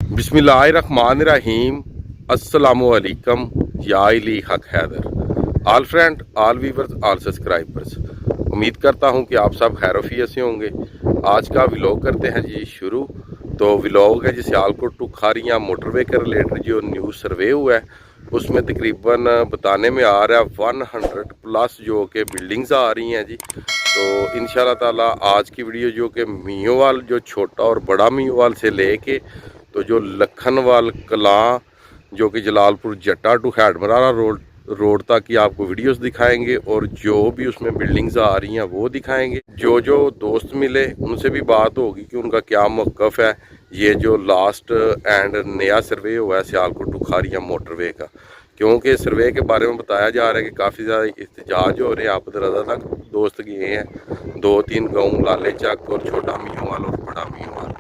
बिस्मिल्लाहिर्रहमानिर्रहीम। अस्सलामुअलैकुम या अली हक हैदर। आल फ्रेंड, आल व्यूवर्स, आल सब्सक्राइबर्स, उम्मीद करता हूं कि आप सब खैरोफियत से होंगे। आज का व्लॉग करते हैं जी शुरू। तो व्लॉग है जी सियालकोट टू खारियां मोटरवे के रिलेटेड जो न्यू सर्वे हुआ है उसमें तकरीबन बताने में आ रहा है 100 प्लस जो कि बिल्डिंग्स आ रही हैं जी। तो इंशाल्लाह ताला आज की वीडियो जो कि मियोवाल जो छोटा और बड़ा मियोवाल से लेके तो जो लखनवाल कलां जो कि जलालपुर जट्टा टू हैडमराना रोड तक की आपको वीडियोस दिखाएंगे और जो भी उसमें बिल्डिंग्स आ रही हैं वो दिखाएंगे। जो जो दोस्त मिले उनसे भी बात होगी कि उनका क्या मौक़िफ़ है ये जो लास्ट एंड नया सर्वे हुआ है सियालकोट टू खारियां मोटरवे का, क्योंकि सर्वे के बारे में बताया जा रहा है कि काफ़ी ज़्यादा एहतजाज हो रहे हैं। आप दरअज़ा तक दोस्त गए हैं 2-3 गाँव लाले चक और छोटा मियोवाल और बड़ा मियोवाल,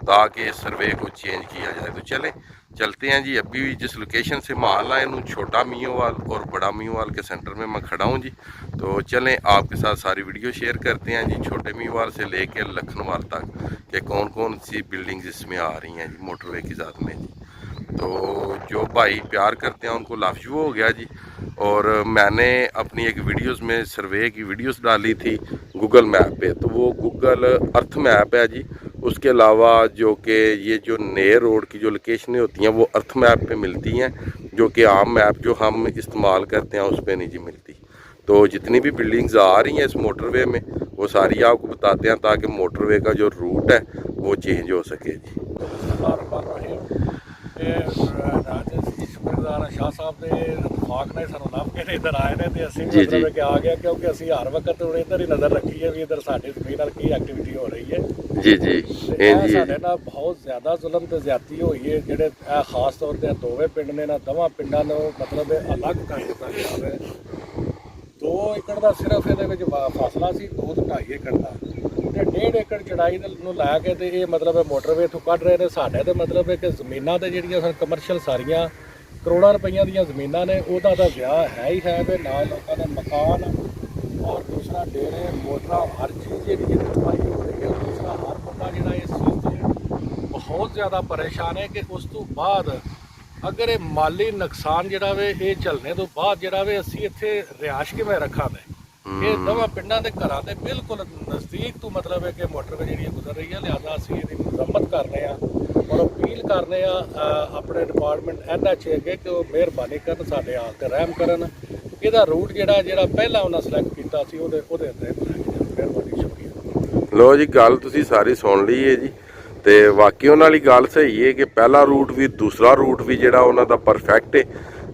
ताकि सर्वे को चेंज किया जाए। तो चलते हैं जी। अभी जिस लोकेशन से माल आए हूँ छोटा मियोवाल और बड़ा मियोवाल के सेंटर में मैं खड़ा हूँ जी। तो चलें आपके साथ सारी वीडियो शेयर करते हैं जी, छोटे मियोवाल से लेके लखनवाल तक कि कौन कौन सी बिल्डिंग्स इसमें आ रही हैं जी मोटरवे की ज़ात में जी। तो जो भाई प्यार करते हैं उनको लाफजू हो गया जी। और मैंने अपनी एक वीडियोस में सर्वे की वीडियोस डाली थी गूगल मैप पे, तो वो गूगल अर्थ मैप है जी। उसके अलावा जो कि ये जो नए रोड की जो लोकेशनें होती हैं वो अर्थ मैप पे मिलती हैं, जो कि आम मैप जो हम इस्तेमाल करते हैं उस पर नहीं जी मिलती। तो जितनी भी बिल्डिंग्स आ रही हैं इस मोटरवे में वो सारी आपको बताते हैं ताकि मोटरवे का जो रूट है वो चेंज हो सके जी। शाह साहब ने इतफाक ने सानू नाम के इधर आए ने ते ਅਸੀਂ जी मतलब कि आ गया, क्योंकि ਅਸੀਂ हर वक्त ਹੁਣ इधर ही नज़र रखी है भी इधर साडी ज़मीन नाल की एक्टिविटी हो रही है जी जी ਸਾਡੇ ਨਾਲ ਬਹੁਤ ਜ਼ਿਆਦਾ ਜ਼ੁਲਮ ਤੇ ਜ਼ਿਆਦਤੀ ਹੋਈ ਹੈ। ਜਿਹੜੇ ਇਹ ਖਾਸ ਤੌਰ ਤੇ ਦੋਵੇਂ ਪਿੰਡ ਨੇ ਨਾ ਦੋਵਾਂ ਪਿੰਡਾਂ ਨੂੰ ਮਤਲਬ ਅਲੱਗ ਕਰ ਦਿੱਤਾ ਗਿਆ ਹੈ। 2 ਏਕੜ ਦਾ ਸਿਰਫ ਇਹਦੇ ਵਿੱਚ ਫਾਸਲਾ ਸੀ, 2 ਤੋਂ 2.5 ਏਕੜ ਦਾ ਤੇ 1.5 ਏਕੜ ਚੜਾਈ ਨੂੰ ਲੈ ਕੇ ਤੇ ਇਹ ਮਤਲਬ ਮੋਟਰਵੇ ਤੋਂ ਕੱਢ ਰਹੇ ਨੇ। ਸਾਡੇ ਤੇ ਮਤਲਬ ਹੈ ਕਿ ਜ਼ਮੀਨਾਂ ਤੇ ਜਿਹੜੀਆਂ ਸਨ ਕਮਰਸ਼ੀਅਲ ਸਾਰੀਆਂ ਕਰੋੜਾਂ ਰੁਪਈਆਂ ਦੀਆਂ ਜ਼ਮੀਨਾਂ ਨੇ ਉਹਦਾ ਤਾਂ ਵਿਆਹ ਹੈ ਹੀ ਹੈ ਵੀ ਨਾਲ ਲੋਕਾਂ ਦੇ ਮਕਾਨ और दूसरा डेरे मोटरा हर चीज़ जी तबाही हो रही है। दूसरा हर बंदा जोड़ा इस चीज़ से बहुत ज़्यादा परेशान है कि उस तो बाद अगर ये माली नुकसान जोड़ा वे ये झलने तो बाद जोड़ा वे असी इत्थे रिहायश किवें रखांगे। ये दोवां पिंडां दे घरां दे बिल्कुल नज़दीक तो मतलब है कि मोटरवे जी गुजर रही है। लिहाजा असी इहदी मरम्मत करने और अपील करने अपने डिपार्टमेंट NH अगे कि वो मेहरबानी करन साडे हाल ते रहम करन। ਇਹਦਾ ਰੂਟ ਜਿਹੜਾ ਪਹਿਲਾਂ ਉਹਨਾਂ ਸਿਲੈਕਟ ਕੀਤਾ ਸੀ ਉਹਦੇ ਉੱਤੇ ਮਿਹਰਬਾਨੀ ਸ਼ੁਕਰੀਆ। ਲੋ ਜੀ ਗੱਲ ਤੁਸੀਂ ਸਾਰੀ ਸੁਣ ਲਈ ਹੈ ਜੀ, ਤੇ ਵਾਕਈ ਉਹਨਾਂ ਵਾਲੀ ਗੱਲ ਸਹੀ ਹੈ ਕਿ ਪਹਿਲਾ ਰੂਟ ਵੀ ਦੂਸਰਾ ਰੂਟ ਵੀ ਜਿਹੜਾ ਉਹਨਾਂ ਦਾ ਪਰਫੈਕਟ ਹੈ।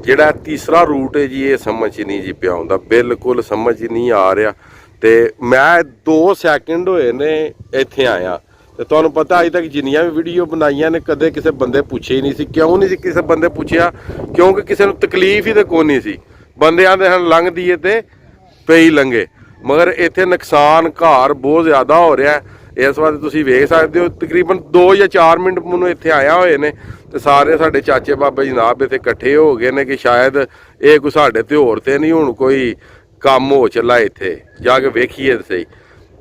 ਜਿਹੜਾ ਤੀਸਰਾ ਰੂਟ ਹੈ ਜੀ ਇਹ ਸਮਝ ਹੀ ਨਹੀਂ ਜੀ ਪਿਆ ਹੁੰਦਾ, ਬਿਲਕੁਲ ਸਮਝ ਹੀ ਨਹੀਂ ਆ ਰਿਹਾ। ਤੇ ਮੈਂ 2 ਸੈਕਿੰਡ ਹੋਏ ਨੇ ਇੱਥੇ ਆਇਆ ਤੇ ਤੁਹਾਨੂੰ ਪਤਾ ਅਜੇ ਤੱਕ ਜਿੰਨੀਆਂ ਵੀ ਵੀਡੀਓ ਬਣਾਈਆਂ ਨੇ ਕਦੇ ਕਿਸੇ ਬੰਦੇ ਪੁੱਛੇ ਹੀ ਨਹੀਂ ਸੀ। ਕਿਉਂ ਨਹੀਂ ਸੀ ਕਿਸੇ ਬੰਦੇ ਪੁੱਛਿਆ? ਕਿਉਂਕਿ ਕਿਸੇ ਨੂੰ ਤਕਲੀਫ ਹੀ ਤੇ ਕੋਈ ਨਹੀਂ ਸੀ। ਬੰਦੇ ਆਂਦੇ ਹਨ ਲੰਘਦੀ ਏ ਤੇ ਪਈ ਲੰਘੇ, ਮਗਰ ਇੱਥੇ ਨੁਕਸਾਨ ਘਰ ਬਹੁਤ ਜ਼ਿਆਦਾ ਹੋ ਰਿਹਾ। ਇਸ ਵਾਰ ਤੁਸੀਂ ਵੇਖ ਸਕਦੇ ਹੋ ਤਕਰੀਬਨ 2 ਜਾਂ 4 ਮਿੰਟ ਮੈਨੂੰ ਇੱਥੇ ਆਇਆ ਹੋਏ ਨੇ ਤੇ ਸਾਰੇ ਸਾਡੇ ਚਾਚੇ ਬਾਬੇ ਜਨਾਬ ਇੱਥੇ ਇਕੱਠੇ ਹੋ ਗਏ ਨੇ ਕਿ ਸ਼ਾਇਦ ਇਹ ਕੋਈ ਸਾਡੇ ਤੇ ਹੋਰ ਤੇ ਨਹੀਂ ਹੁਣ ਕੋਈ ਕੰਮ ਹੋ ਚੱਲਾ, ਇੱਥੇ ਜਾ ਕੇ ਵੇਖੀਏ ਸਹੀ।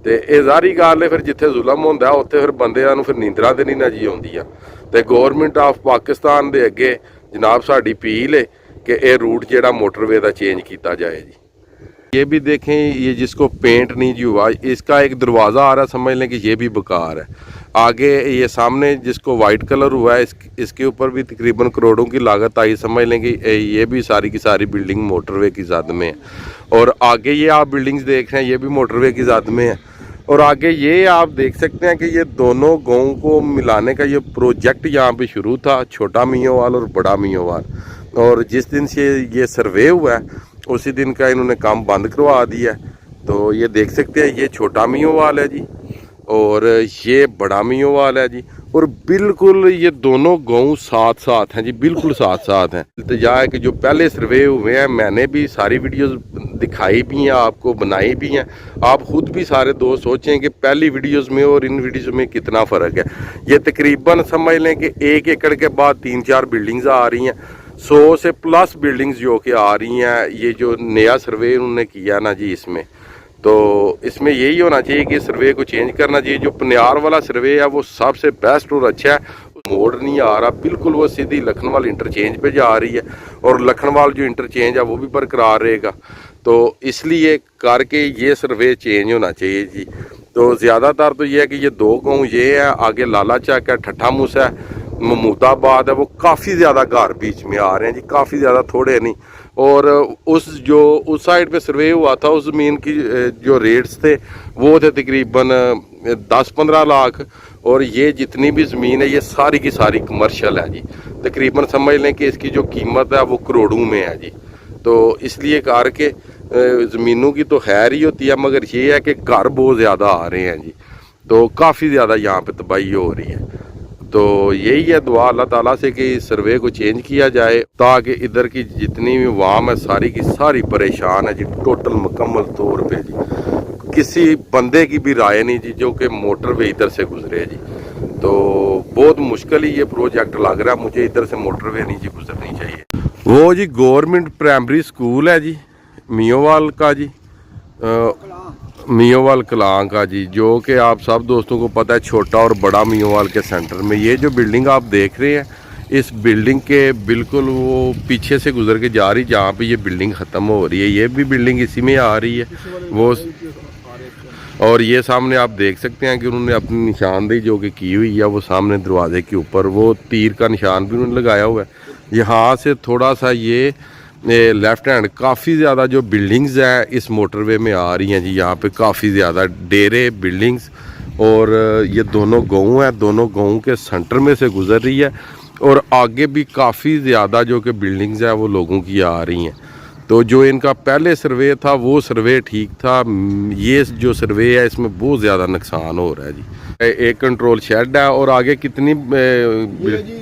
ਤੇ ਇਹ ਜ਼ਾਹਰੀ ਗੱਲ ਹੈ ਫਿਰ ਜਿੱਥੇ ਜ਼ੁਲਮ ਹੁੰਦਾ ਉੱਥੇ ਫਿਰ ਬੰਦਿਆਂ ਨੂੰ ਫਿਰ ਨੀਂਦਰਾਂ ਤੇ ਨਹੀਂ ਨਾ ਜੀ ਆਉਂਦੀਆਂ। ਤੇ ਗੌਰਮੈਂਟ ਆਫ ਪਾਕਿस्तान ਦੇ ਅੱਗੇ जनाब साड़ी अपील है कि ये रूट जेड़ा मोटरवे का चेंज किया जाए जी। ये भी देखें, ये जिसको पेंट नहीं जी हुआ इसका एक दरवाज़ा आ रहा, समझ लें कि ये भी बेकार है। आगे ये सामने जिसको वाइट कलर हुआ है इसके ऊपर भी तकरीबन करोड़ों की लागत आई, समझ लें कि ये भी सारी की सारी बिल्डिंग मोटरवे की ज़द में है। और आगे ये आप बिल्डिंग्स देख रहे हैं ये भी मोटरवे की ज़द में है। और आगे ये आप देख सकते हैं कि ये दोनों गाँव को मिलाने का ये प्रोजेक्ट यहाँ पे शुरू था, छोटा मियोवाल और बड़ा मियोवाल। और जिस दिन से ये सर्वे हुआ है उसी दिन का इन्होंने काम बंद करवा दिया है। तो ये देख सकते हैं ये छोटा मियोवाल है जी और ये बड़ा मियोवाल है जी। और बिल्कुल ये दोनों गाँव साथ साथ हैं जी, बिल्कुल साथ साथ हैं। इल्तिजा है कि जो पहले सर्वे हुए हैं मैंने भी सारी वीडियोस दिखाई भी हैं, आपको बनाई भी हैं। आप खुद भी सारे दोस्त सोचें कि पहली वीडियोस में और इन वीडियोस में कितना फ़र्क है। ये तकरीबन समझ लें कि 1 एकड़ के बाद 3-4 बिल्डिंग्स आ रही हैं, 100 से प्लस बिल्डिंग्स जो कि आ रही हैं। ये जो नया सर्वे उन्होंने किया ना जी इसमें तो इसमें यही होना चाहिए कि सर्वे को चेंज करना चाहिए। जो पनियार वाला सर्वे है वो सबसे बेस्ट और अच्छा है, मोड़ नहीं आ रहा, बिल्कुल वो सीधी लखनवाल इंटरचेंज पे जा रही है और लखनवाल जो इंटरचेंज है वो भी बरकरार रहेगा। तो इसलिए करके ये सर्वे चेंज होना चाहिए जी। तो ज़्यादातर तो ये है कि ये 2 गाँव ये है, आगे लाला चक है, ठट्ठा मूसा है, महमूदाबाद है, वो काफ़ी ज़्यादा घर बीच में आ रहे हैं जी, काफ़ी ज़्यादा, थोड़े नहीं। और उस साइड पे सर्वे हुआ था, उस ज़मीन की जो रेट्स थे वो थे तकरीबन 10-15 लाख, और ये जितनी भी ज़मीन है ये सारी की सारी कमर्शियल है जी। तकरीबन समझ लें कि इसकी जो कीमत है वो करोड़ों में है जी। तो इसलिए करके ज़मीनों की तो खैर ही होती है, मगर ये है कि घर बहुत ज़्यादा आ रहे हैं जी, तो काफ़ी ज़्यादा यहाँ पे तबाही हो रही है। तो यही है दुआ अल्लाह ताला से कि इस सर्वे को चेंज किया जाए, ताकि इधर की जितनी भी वाम है सारी की सारी परेशान है जी, टोटल मुकम्मल तौर पे जी। किसी बंदे की भी राय नहीं जी जो कि मोटरवे इधर से गुजरे जी। तो बहुत मुश्किल ही ये प्रोजेक्ट लग रहा है मुझे, इधर से मोटरवे नहीं जी गुजरनी चाहिए। वो जी गवर्नमेंट प्राइमरी स्कूल है जी मियोवाल का जी, मियोवाल कलां का जी, जो कि आप सब दोस्तों को पता है छोटा और बड़ा मियोवाल के सेंटर में। ये जो बिल्डिंग आप देख रहे हैं, इस बिल्डिंग के बिल्कुल वो पीछे से गुजर के जा रही जहाँ पे ये बिल्डिंग ख़त्म हो रही है, ये भी बिल्डिंग इसी में आ रही है वो। और ये सामने आप देख सकते हैं कि उन्होंने अपनी निशानदेही जो कि की हुई है वो सामने दरवाजे के ऊपर वो तीर का निशान भी उन्होंने लगाया हुआ है। यहाँ से थोड़ा सा ये लेफ्ट हैंड काफ़ी ज़्यादा जो बिल्डिंग्स हैं इस मोटरवे में आ रही हैं जी, यहाँ पे काफ़ी ज़्यादा डेरे बिल्डिंग्स, और ये दोनों गाँव हैं, दोनों गाँव के सेंटर में से गुजर रही है, और आगे भी काफ़ी ज़्यादा जो कि बिल्डिंग्स हैं वो लोगों की आ रही हैं। तो जो इनका पहले सर्वे था वो सर्वे ठीक था, ये जो सर्वे है इसमें बहुत ज़्यादा नुकसान हो रहा है जी। एक कंट्रोल शेड है, और आगे कितनी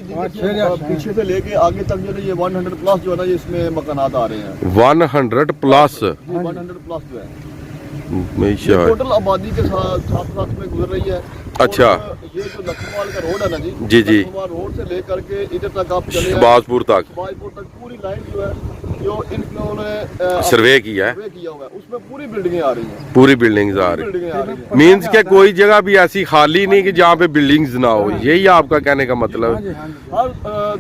पीछे से लेके आगे तक जो है ये 100 प्लस जो है ना ये इसमें मकानात आ रहे हैं। 100 प्लस 100 प्लस जो है टोटल आबादी के साथ में गुजर रही है। अच्छा, ये जो लखनवाल का रोड है ना जी जी, लखनवाल रोड से लेकर के इधर तक आप चले शहबाजपुर तक पूरी लाइन जो है जो इन्होंने सर्वे किया है, हुआ है, उसमें पूरी बिल्डिंगें आ रही हैं, पूरी बिल्डिंग्स आ रही हैं। मीन्स के कोई जगह भी ऐसी खाली नहीं कि जहाँ पे बिल्डिंग्स ना हो, यही आपका कहने का मतलब है। हर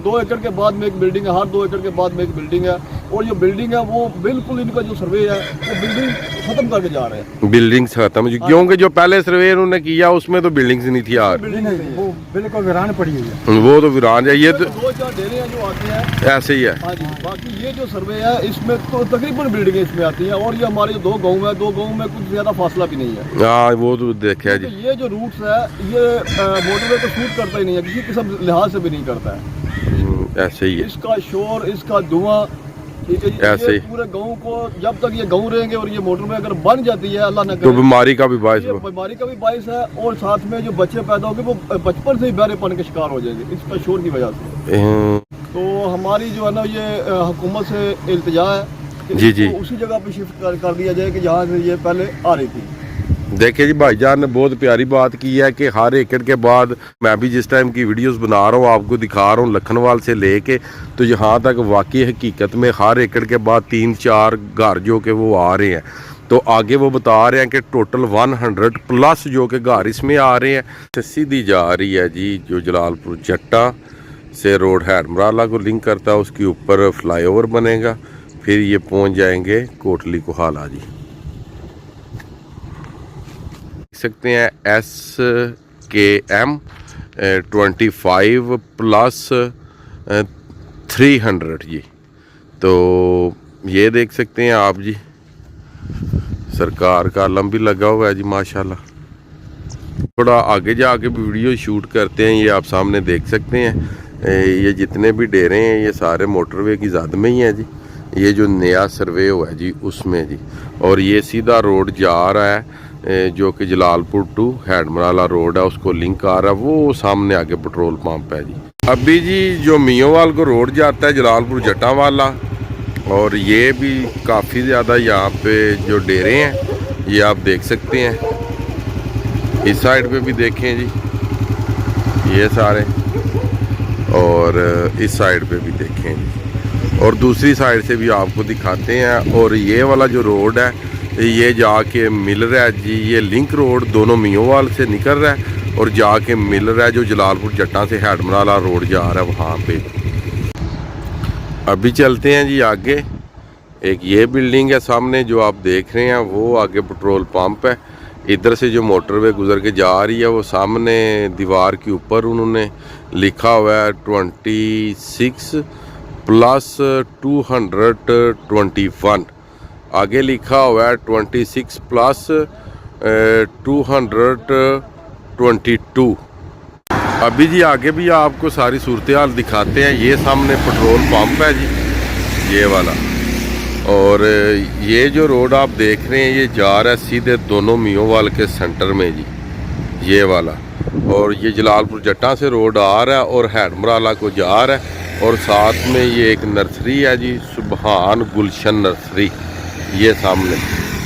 2 एकड़ के बाद में एक बिल्डिंग है, हर 2 एकड़ के बाद में एक बिल्डिंग है, और जो बिल्डिंग है वो बिल्कुल इनका जो सर्वे है वो बिल्डिंग खत्म करके जा रहे हैं, बिल्डिंग्स खत्म, क्योंकि जो पहले सर्वे उन्होंने किया उसमें तो बिल्डिंग्स नहीं थी यार, वो बिल्कुल वीरान पड़ी हुई है, वो तो वीरान है। ये तो 2-4 डेरे हैं जो आते हैं, ऐसे ही है। हाँ जी, बाकी ये जो सर्वे है इसमें तो तकरीबन बिल्डिंगें इसमें आती हैं, और ये हमारे जो 2 गाँव है, 2 गाँव में कुछ ज्यादा फासला भी नहीं है। हाँ वो तो देखा है जी। ये जो रूट्स है ये मोटरवे को सूट करता ही नहीं है, किसी किस्म लिहाज से भी नहीं करता है। ऐसे ही है, इसका शोर, इसका धुआं, ठीक है जी, ऐसे ही पूरे गाँव को, जब तक ये गाँव रहेंगे और ये मोटरवे अगर बन जाती है अल्लाह न करे तो बीमारी का भी बायस, बीमारी का भी बायस है, और साथ में जो बच्चे पैदा होंगे वो बचपन से ही बहरेपन के शिकार हो जाएंगे इसका शोर की वजह से। तो हमारी जो है ना ये हुकूमत से इल्तिजा है कि जी जी, उसी जगह पे शिफ्ट कर दिया जाए कि जहाँ से ये पहले आ रही थी। देखिए जी, भाईजान ने बहुत प्यारी बात की है कि हर एकड़ के बाद, मैं भी जिस टाइम की वीडियोस बना रहा हूँ आपको दिखा रहा हूँ लखनवाल से लेके तो यहाँ तक, वाकई हकीकत में हर एकड़ के बाद 3-4 घर जो कि वो आ रहे हैं। तो आगे वो बता रहे हैं कि टोटल 100 प्लस जो कि घर इसमें आ रहे हैं। तो सीधी जा रही है जी जो जलालपुर जट्टा से रोड हैडमराला को लिंक करता है, उसके ऊपर फ्लाईओवर बनेगा, फिर ये पहुँच जाएंगे कोटली कोहाला जी। सकते हैं SKM 25 प्लस 300 जी। तो ये देख सकते हैं आप जी, सरकार का आलम भी लगा हुआ है जी माशाल्लाह। थोड़ा आगे जाके भी वीडियो शूट करते हैं, ये आप सामने देख सकते हैं। ये जितने भी डेरे हैं ये सारे मोटरवे की ज़द में ही हैं जी। ये जो नया सर्वे हुआ है जी उसमें जी, और ये सीधा रोड जा रहा है जो कि जलालपुर टू हैडमराला रोड है, उसको लिंक आ रहा है, वो सामने आगे पेट्रोल पंप है जी। अभी जी जो मियोवाल को रोड जाता है जलालपुर जट्टा वाला, और ये भी काफ़ी ज़्यादा यहाँ पे जो डेरे हैं ये आप देख सकते हैं। इस साइड पे भी देखें जी ये सारे, और इस साइड पे भी देखें जी, और दूसरी साइड से भी आपको दिखाते हैं। और ये वाला जो रोड है ये जाके मिल रहा है जी, ये लिंक रोड दोनों मियोवाल से निकल रहा है, और जाके मिल रहा है जो जलालपुर जट्टा से हैडमराला रोड जा रहा है वहाँ पे। अभी चलते हैं जी आगे। एक ये बिल्डिंग है सामने जो आप देख रहे हैं, वो आगे पेट्रोल पंप है। इधर से जो मोटरवे गुजर के जा रही है वो सामने दीवार के ऊपर उन्होंने लिखा हुआ है 26+221। आगे लिखा हुआ है 26+222। अभी जी आगे भी आपको सारी सूरत हाल दिखाते हैं। ये सामने पेट्रोल पंप है जी, ये वाला। और ये जो रोड आप देख रहे हैं ये जा रहा है सीधे दोनों मियोवाल के सेंटर में जी, ये वाला। और ये जलालपुर जट्टा से रोड आ रहा है और हैडमराला को जा रहा है। और साथ में ये एक नर्सरी है जी, सुबहान गुलशन नर्सरी, ये सामने।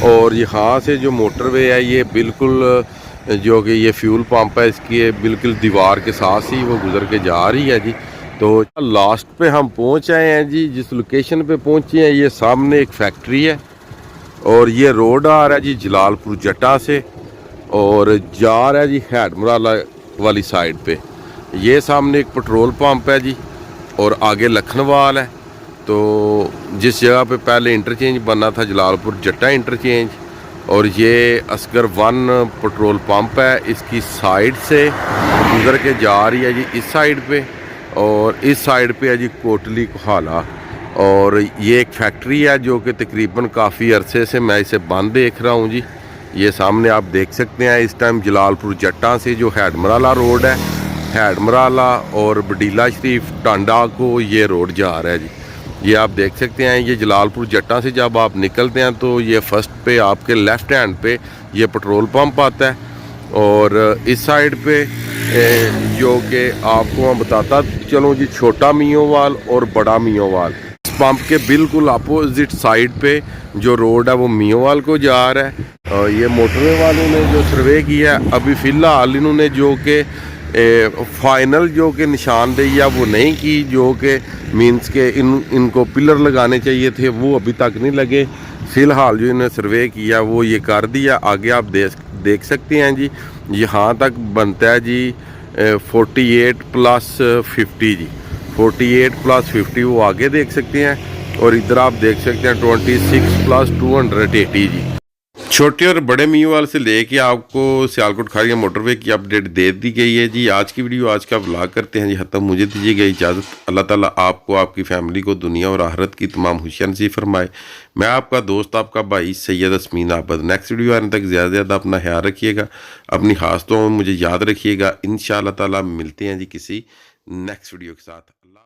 और यहाँ से जो मोटरवे है ये बिल्कुल जो कि ये फ्यूल पंप है इसकी बिल्कुल दीवार के साथ ही वो गुजर के जा रही है जी। तो लास्ट पे हम पहुंच आए हैं जी, जिस लोकेशन पे पहुंचे हैं ये सामने एक फैक्ट्री है। और ये रोड आ रहा है जी जलालपुर जट्टा से और जा रहा है जी हैडमराला वाली साइड पे। ये सामने एक पेट्रोल पंप है जी और आगे लखनवाल है। तो जिस जगह पे पहले इंटरचेंज बनना था जलालपुर जट्टा इंटरचेंज, और ये असगर 1 पेट्रोल पंप है, इसकी साइड से गुजर के जा रही है जी इस साइड पे। और इस साइड पे है जी कोटली कोहाला। और ये एक फैक्ट्री है जो कि तकरीबन काफ़ी अरसे से मैं इसे बंद देख रहा हूँ जी। ये सामने आप देख सकते हैं इस टाइम जलालपुर जट्टा से जो हैडमराला रोड है, हैडमराला और बडीला शरीफ टांडा को ये रोड जा रहा है जी। ये आप देख सकते हैं। ये जलालपुर जट्टा से जब आप निकलते हैं तो ये फर्स्ट पे आपके लेफ़्ट हैंड पे ये पेट्रोल पंप आता है। और इस साइड पे जो कि आपको मैं बताता चलूँ जी, छोटा मियोवाल और बड़ा मियोवाल। इस पंप के बिल्कुल अपोजिट साइड पे जो रोड है वो मियोवाल को जा रहा है। और ये मोटरवे वालों ने जो सर्वे किया है, अभी फ़िलहाल इन्होंने जो कि फाइनल जो कि निशानदेही है वो नहीं की, जो कि मींस के इनको पिलर लगाने चाहिए थे वो अभी तक नहीं लगे। फ़िलहाल जो इन्होंने सर्वे किया वो ये कर दिया। आगे आप देख सकते हैं जी, यहाँ तक बनता है जी 48+50 जी, 48+50 वो आगे देख सकते हैं। और इधर आप देख सकते हैं 26+280 जी। छोटे और बड़े मियोवाल से लेके आपको सियालकोट खारिया मोटरवे की अपडेट दे दी गई है जी। आज की वीडियो आज का व्लॉग करते हैं जी खत्म। मुझे दीजिएगा इजाज़त। अल्लाह ताला आपको, आपकी फैमिली को दुनिया और आखिरत की तमाम खुशियां नसीब फरमाए। मैं आपका दोस्त, आपका भाई सैयद असमीन आबद। नेक्स्ट वीडियो आने तक ज़्यादा से ज़्यादा अपना ख्याल रखिएगा, अपनी खास दुआओं में मुझे याद रखिएगा। इंशाअल्लाह ताला मिलते हैं जी किसी नेक्स्ट वीडियो के साथ।